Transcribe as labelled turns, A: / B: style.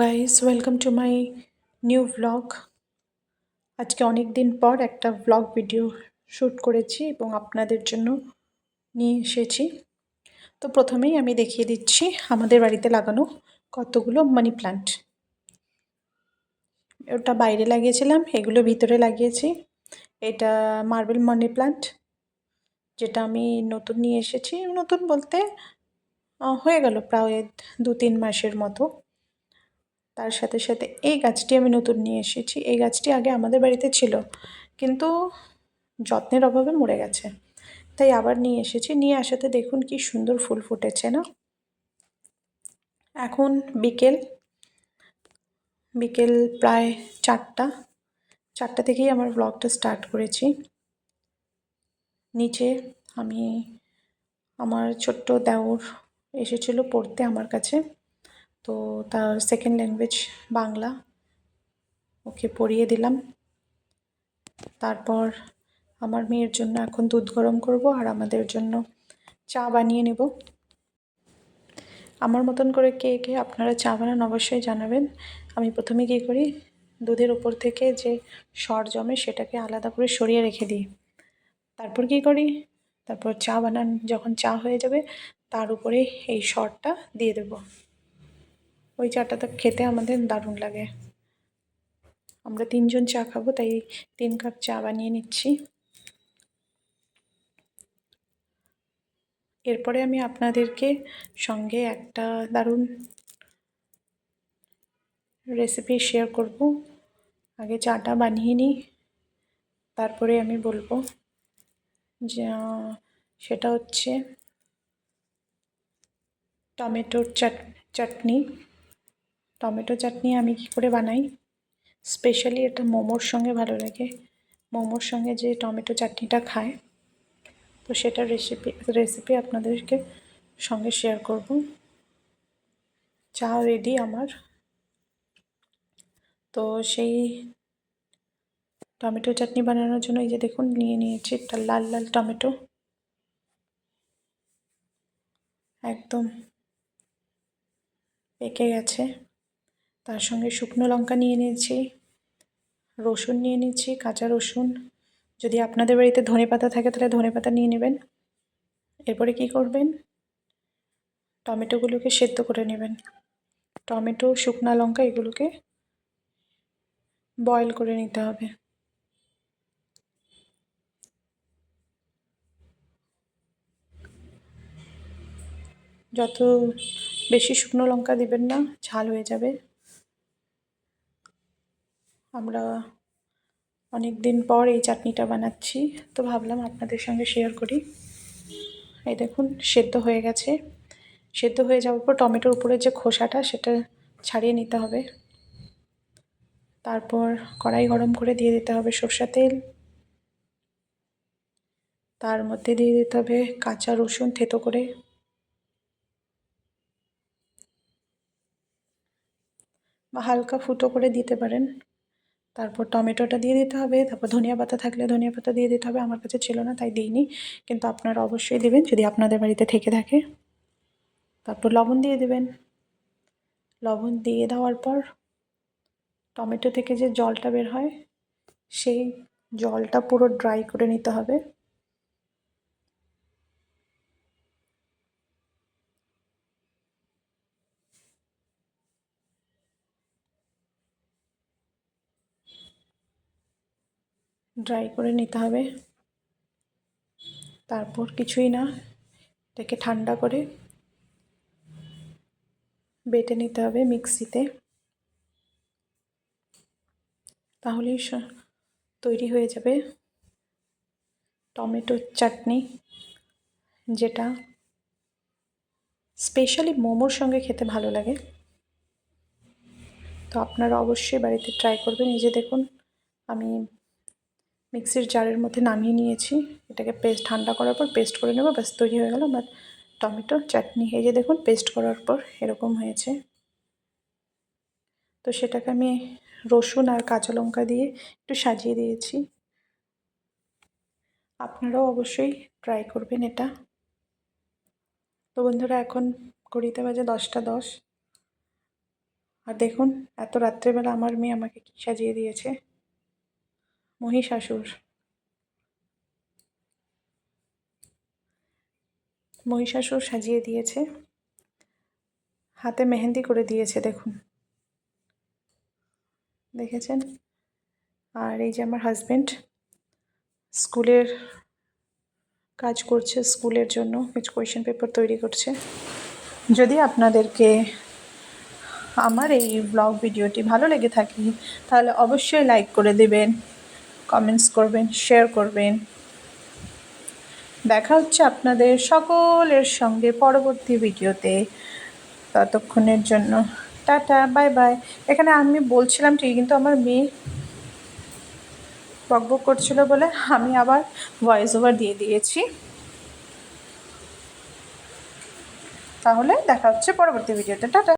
A: Guys, welcome to my new vlog. আজকে অনেক দিন পর একটা ভ্লগ ভিডিও শ্যুট করেছি এবং আপনাদের জন্য নিয়ে এসেছি। তো প্রথমেই আমি দেখিয়ে দিচ্ছি আমাদের বাড়িতে লাগানো কতগুলো মানি প্ল্যান্ট। ওটা বাইরে লাগিয়েছিলাম, এগুলো ভিতরে লাগিয়েছি। এটা মার্বেল মানি প্ল্যান্ট, যেটা আমি নতুন নিয়ে এসেছি। নতুন বলতে হয়ে গেল প্রায় 2-3 মাসের মতো। তার সাথে সাথে এই গাছটি আমি নতুন নিয়ে এসেছি। এই গাছটি আগে আমাদের বাড়িতে ছিল, কিন্তু যত্নের অভাবে মরে গেছে, তাই আবার নিয়ে এসেছি। নিয়ে আসাতে দেখুন কি সুন্দর ফুল ফুটেছে না। এখন বিকেল বিকেল প্রায় 4টা থেকেই আমার ব্লগটা স্টার্ট করেছি। নিচে আমি আমার ছোট্ট দেওর এসেছিলো পড়তে আমার কাছে, তো তার সেকেন্ড ল্যাঙ্গুয়েজ বাংলা, ওকে পড়িয়ে দিলাম। তারপর আমার মেয়ের জন্য এখন দুধ গরম করব আর আমাদের জন্য চা বানিয়ে নেব। আমার মতন করে কে কে আপনারা চা বানান অবশ্যই জানাবেন। আমি প্রথমে কী করি, দুধের ওপর থেকে যে সর জমে সেটাকে আলাদা করে সরিয়ে রেখে দিই। তারপর কী করি, তারপর চা বানান যখন চা হয়ে যাবে তার উপরে এই সরটা দিয়ে দেব। ওই চাটা তো খেতে আমাদের দারুণ লাগে। আমরা 3 জন চা খাবো, তাই 3 কাপ চা বানিয়ে নিচ্ছি। এরপরে আমি আপনাদেরকে সঙ্গে একটা দারুণ রেসিপি শেয়ার করব। আগে চাটা বানিয়ে নিই, তারপরে আমি বলবো যে সেটা হচ্ছে টমেটোর চাটনি। টমেটো চাটনি আমি কী করে বানাই, স্পেশালি এটা মোমোর সঙ্গে ভালো লাগে। মোমোর সঙ্গে যে টমেটো চাটনিটা খায়, তো সেটার রেসিপি আপনাদেরকে সঙ্গে শেয়ার করব। চা রেডি আমার। তো সেই টমেটো চাটনি বানানোর জন্য এই যে দেখুন নিয়ে নিয়েছি একটা লাল লাল টমেটো, একদম পেকে গেছে। তার সঙ্গে শুকনো লঙ্কা নিয়ে নিয়েছি, রসুন নিয়ে নিচ্ছি, কাঁচা রসুন। যদি আপনাদের বাড়িতে ধনেপাতা থাকে তাহলে ধনেপাতা নিয়ে নেবেন। এরপরে কি করবেন, টমেটোগুলোকে সেদ্ধ করে নেবেন। টমেটো, শুকনো লঙ্কা এগুলোকে বয়েল করে নিতে হবে। যত বেশি শুকনো লঙ্কা দিবেন না, ঝাল হয়ে যাবে। আমরা অনেক দিন পর এই চাটনিটা বানাচ্ছি, তো ভাবলাম আপনাদের সঙ্গে শেয়ার করি। এই দেখুন সেদ্ধ হয়ে গেছে। সেদ্ধ হয়ে যাওয়ার পর টমেটোর উপরে যে খোসাটা সেটা ছাড়িয়ে নিতে হবে। তারপর কড়াই গরম করে দিয়ে দিতে হবে সরষের তেল। তার মধ্যে দিয়ে দিতে হবে কাঁচা রসুন থেতো করে, বা হালকা ফুটো করে দিতে পারেন। তারপর টমেটোটা দিয়ে দিতে হবে। তারপর ধনিয়া পাতা থাকলে ধনিয়া পাতা দিয়ে দিতে হবে। আমার কাছে ছিল না তাই দিইনি, কিন্তু আপনারা অবশ্যই দেবেন যদি আপনাদের বাড়িতে থেকে থাকে। তারপর লবণ দিয়ে দেবেন। লবণ দিয়ে দেওয়ার পর টমেটো থেকে যে জলটা বের হয় সেই জলটা পুরো ড্রাই করে নিতে হবে। ড্রাই করে নিতে হবে। তারপর কিছুই না, এটাকে ঠান্ডা করে বেটে নিতে হবে মিক্সিতে। তাহলেই তৈরি হয়ে যাবে টমেটোর চাটনি, যেটা স্পেশালি মোমোর সঙ্গে খেতে ভালো লাগে। তো আপনারা অবশ্যই বাড়িতে ট্রাই করবেন। এই যে দেখুন আমি মিক্সির জারের মধ্যে নামিয়ে নিয়েছি। এটাকে ঠান্ডা করার পর পেস্ট করে নেব, ব্যাস তৈরি হয়ে গেল আমার টমেটো চাটনি। এই যে দেখুন পেস্ট করার পর এরকম হয়েছে। তো সেটাকে আমি রসুন আর কাঁচা লঙ্কা দিয়ে একটু সাজিয়ে দিয়েছি। আপনারাও অবশ্যই ট্রাই করবেন এটা। তো বন্ধুরা, এখন ঘড়িতে বাজে 10টা 10। আর দেখুন এত রাত্রেবেলা আমার মেয়ে আমাকে কী সাজিয়ে দিয়েছে, মহিষাসুর। মহিষাসুর সাজিয়ে দিয়েছে, হাতে মেহেন্দি করে দিয়েছে দেখুন, দেখেছেন। আর এই যে আমার হাজব্যান্ড স্কুলের কাজ করছে, স্কুলের জন্য কিছু কোয়েশ্চেন পেপার তৈরি করছে। যদি আপনাদেরকে আমার এই ব্লগ ভিডিওটি ভালো লেগে থাকে তাহলে অবশ্যই লাইক করে দেবেন, কমেন্টস করবেন, শেয়ার করবেন। দেখা হচ্ছে আপনাদের সকলের সঙ্গে পরবর্তী ভিডিওতে। ততক্ষণের জন্য টাটা, বাই বাই। এখানে আমি বলছিলাম ঠিক, কিন্তু আমার মেয়ে বকবক করছিল বলে আমি আবার ভয়েস ওভার দিয়ে দিয়েছি। তাহলে দেখা হচ্ছে পরবর্তী ভিডিওতে, টাটা।